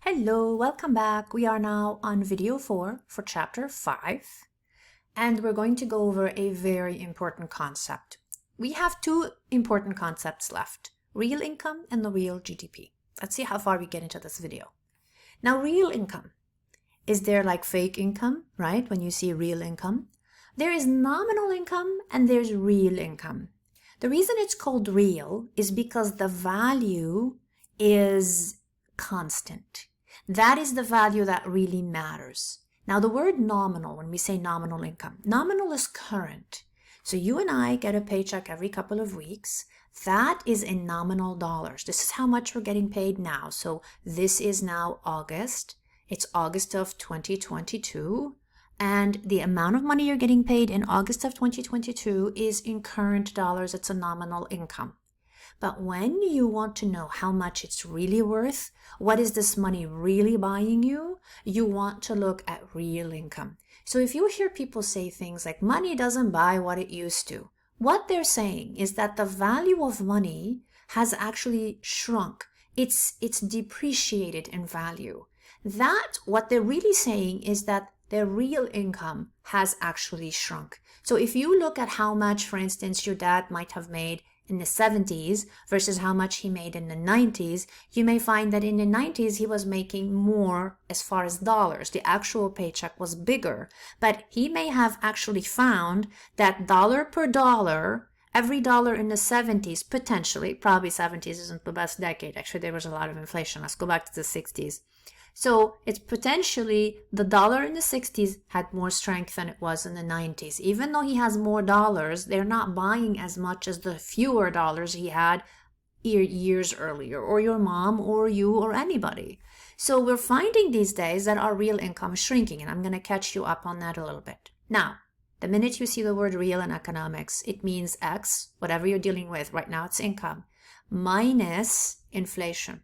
Hello, welcome back. We are now on video 4 for chapter 5, and we're going to go over a very important concept. We have two important concepts left, real income and the real GDP. Let's see how far we get into this video. Now, real income. Is there like fake income, right? When you see real income, there is nominal income and there's real income. The reason it's called real is because the value is constant. That is the value that really matters. Now, the word nominal, when we say nominal income, nominal is current. So you and I get a paycheck every couple of weeks. That is in nominal dollars. This is how much we're getting paid now. So this is now August. It's August of 2022. And the amount of money you're getting paid in August of 2022 is in current dollars. It's a nominal income. But when you want to know how much it's really worth, what is this money really buying you, you want to look at real income. So if you hear people say things like money doesn't buy what it used to, what they're saying is that the value of money has actually shrunk. It's depreciated in value. What they're really saying is that their real income has actually shrunk. So if you look at how much, for instance, your dad might have made in the 70s versus how much he made in the 90s, you may find that in the 90s he was making more as far as dollars. The actual paycheck was bigger, but he may have actually found that dollar per dollar, every dollar in the 70s, potentially, probably 70s isn't the best decade. Actually, there was a lot of inflation. Let's go back to the 60s. So it's potentially the dollar in the 60s had more strength than it was in the 90s. Even though he has more dollars, they're not buying as much as the fewer dollars he had years earlier, or your mom, or you, or anybody. So we're finding these days that our real income is shrinking, and I'm going to catch you up on that a little bit. Now, the minute you see the word real in economics, it means X, whatever you're dealing with. Right now it's income, minus inflation.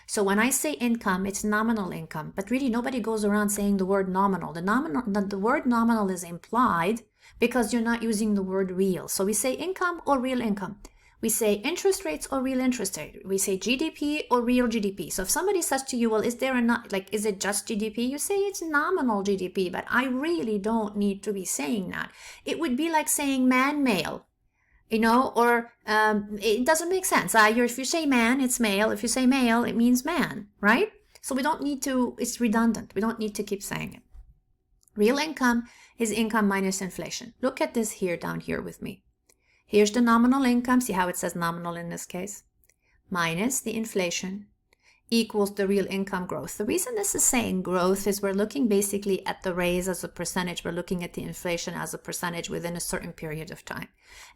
So when I say income, it's nominal income, but really nobody goes around saying the word nominal. The word nominal is implied because you're not using the word real. So we say income or real income. We say interest rates or real interest rate. We say GDP or real GDP. So if somebody says to you, well, is it just GDP? You say it's nominal GDP, but I really don't need to be saying that. It would be like saying man-male. Or it doesn't make sense. If you say man, it's male. If you say male, it means man, right? So we don't need to, it's redundant. We don't need to keep saying it. Real income is income minus inflation. Look at this here, down here with me. Here's the nominal income. See how it says nominal in this case? Minus the inflation equals the real income growth. The reason this is saying growth is we're looking basically at the raise as a percentage. We're looking at the inflation as a percentage within a certain period of time.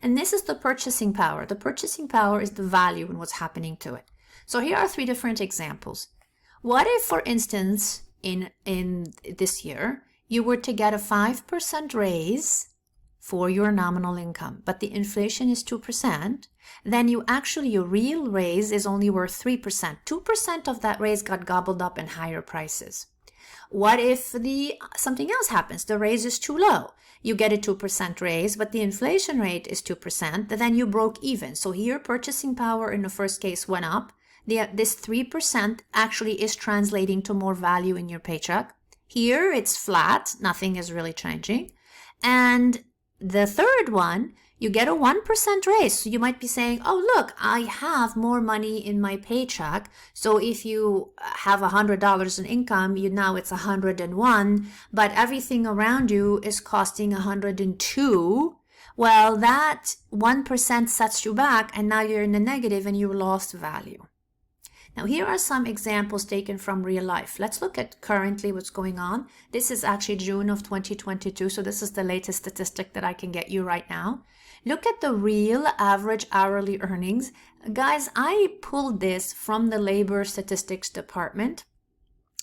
And this is the purchasing power. The purchasing power is the value and what's happening to it. So here are three different examples. What if, for instance, in this year, you were to get a 5% raise for your nominal income, but the inflation is 2%, then your real raise is only worth 3%. 2% of that raise got gobbled up in higher prices. What if something else happens? The raise is too low. You get a 2% raise, but the inflation rate is 2%, then you broke even. So here purchasing power in the first case went up. This 3% actually is translating to more value in your paycheck. Here it's flat, nothing is really changing. And the third one, you get a 1% raise. So you might be saying, oh, look, I have more money in my paycheck. So if you have $100 in income, now it's 101, but everything around you is costing 102. Well, that 1% sets you back, and now you're in the negative and you lost value. Now, here are some examples taken from real life. Let's look at currently what's going on. This is actually June of 2022, so this is the latest statistic that I can get you right now. Look at the real average hourly earnings. Guys, I pulled this from the Labor Statistics Department,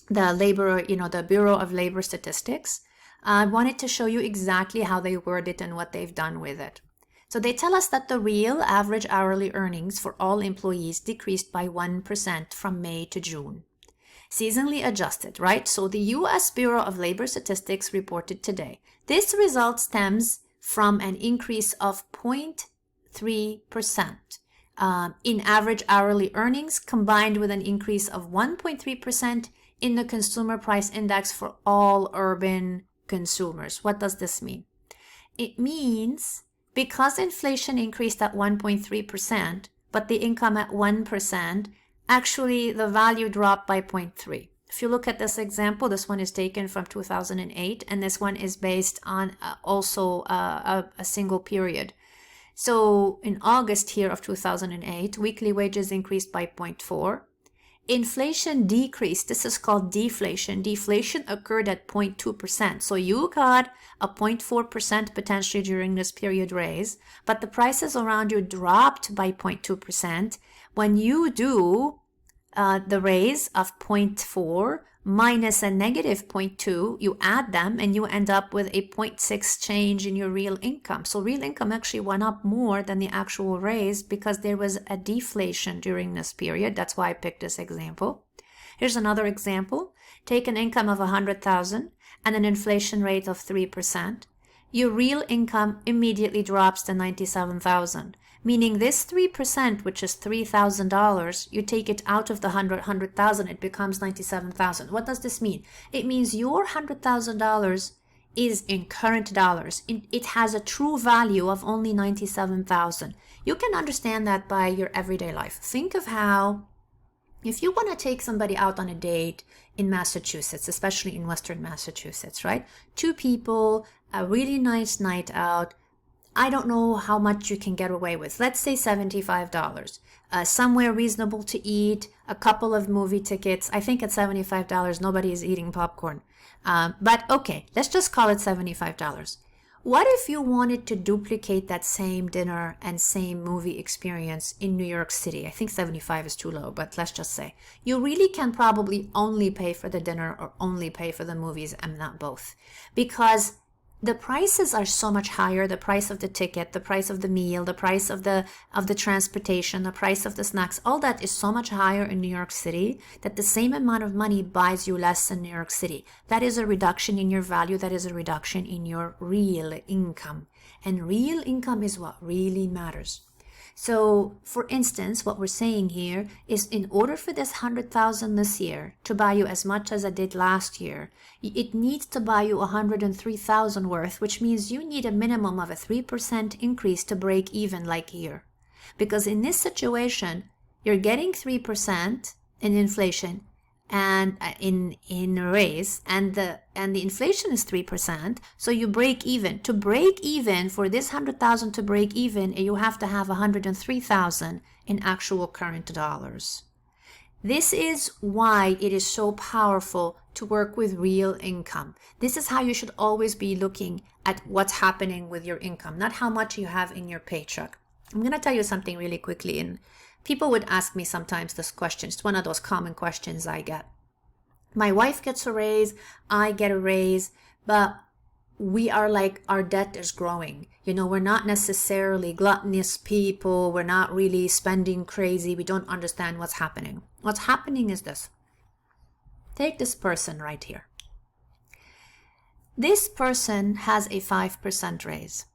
the Bureau of Labor Statistics. I wanted to show you exactly how they word it and what they've done with it. So they tell us that the real average hourly earnings for all employees decreased by 1% from May to June. Seasonally adjusted, right? So the U.S. Bureau of Labor Statistics reported today. This result stems from an increase of 0.3%. in average hourly earnings combined with an increase of 1.3% in the consumer price index for all urban consumers. What does this mean? It means because inflation increased at 1.3%, but the income at 1%, actually the value dropped by 0.3. If you look at this example, this one is taken from 2008, and this one is based on also a single period. So in August here of 2008, weekly wages increased by 0.4. Inflation decreased. This is called deflation. Deflation occurred at 0.2%. So you got a 0.4% potentially during this period raise, but the prices around you dropped by 0.2%. When you do the raise of 0.4 minus a negative 0.2, you add them and you end up with a 0.6 change in your real income. So real income actually went up more than the actual raise because there was a deflation during this period. That's why I picked this example. Here's another example. Take an income of 100,000 and an inflation rate of 3%. Your real income immediately drops to 97,000. Meaning this 3%, which is $3,000, you take it out of the 100,000, it becomes 97,000. What does this mean? It means your $100,000 is in current dollars. It has a true value of only 97,000. You can understand that by your everyday life. Think of how, if you want to take somebody out on a date in Massachusetts, especially in Western Massachusetts, right? Two people, a really nice night out. I don't know how much you can get away with. Let's say $75. Somewhere reasonable to eat, a couple of movie tickets. I think at $75, nobody is eating popcorn. But okay, let's just call it $75. What if you wanted to duplicate that same dinner and same movie experience in New York City? I think 75 is too low, but let's just say you really can probably only pay for the dinner or only pay for the movies and not both, because the prices are so much higher. The price of the ticket, the price of the meal, the price of the transportation, the price of the snacks, all that is so much higher in New York City that the same amount of money buys you less in New York City. That is a reduction in your value. That is a reduction in your real income. And real income is what really matters. So, for instance, what we're saying here is in order for this 100,000 this year to buy you as much as it did last year, it needs to buy you 103,000 worth, which means you need a minimum of a 3% increase to break even like here. Because in this situation, you're getting 3% in inflation and in raise, and the inflation is 3%, so you break even. To break even, for this 100,000 to break even, you have to have 103,000 in actual current dollars. This is why it is so powerful to work with real income. This is how you should always be looking at what's happening with your income, not how much you have in your paycheck. I'm going to tell you something really quickly, and people would ask me sometimes this question. It's one of those common questions I get. My wife gets a raise, I get a raise, but we are like, our debt is growing. You know, we're not necessarily gluttonous people. We're not really spending crazy. We don't understand what's happening. What's happening is this. Take this person right here. This person has a 5% raise.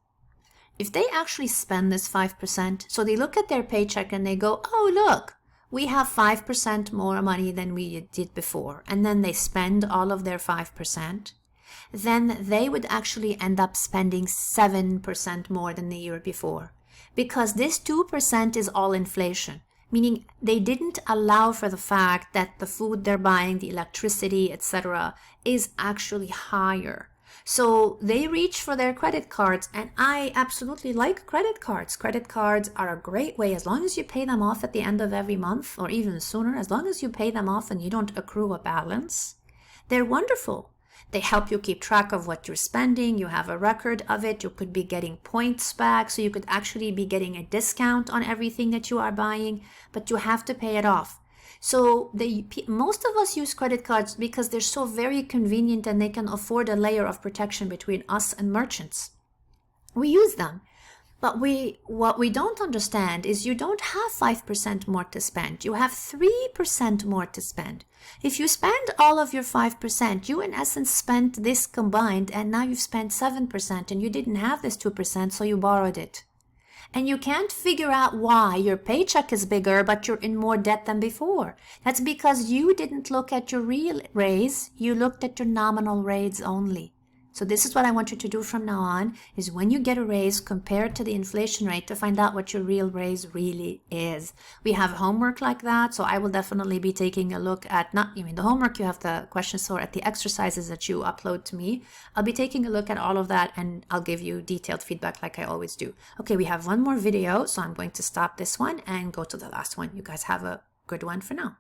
If they actually spend this 5%, so they look at their paycheck and they go, oh, look, we have 5% more money than we did before, and then they spend all of their 5%, then they would actually end up spending 7% more than the year before, because this 2% is all inflation, meaning they didn't allow for the fact that the food they're buying, the electricity, etc., is actually higher. So they reach for their credit cards, and I absolutely like credit cards. Credit cards are a great way, as long as you pay them off at the end of every month, or even sooner, as long as you pay them off and you don't accrue a balance. They're wonderful. They help you keep track of what you're spending. You have a record of it. You could be getting points back, so you could actually be getting a discount on everything that you are buying, but you have to pay it off. So most of us use credit cards because they're so very convenient and they can afford a layer of protection between us and merchants. We use them. But what we don't understand is you don't have 5% more to spend. You have 3% more to spend. If you spend all of your 5%, you in essence spent this combined, and now you've spent 7% and you didn't have this 2%, so you borrowed it. And you can't figure out why your paycheck is bigger, but you're in more debt than before. That's because you didn't look at your real raise, you looked at your nominal raise only. So this is what I want you to do from now on, is when you get a raise, compare it to the inflation rate to find out what your real raise really is. We have homework like that, so I will definitely be taking a look at, not even the homework, you have the questions, or at the exercises that you upload to me. I'll be taking a look at all of that and I'll give you detailed feedback like I always do. Okay, we have one more video, so I'm going to stop this one and go to the last one. You guys have a good one for now.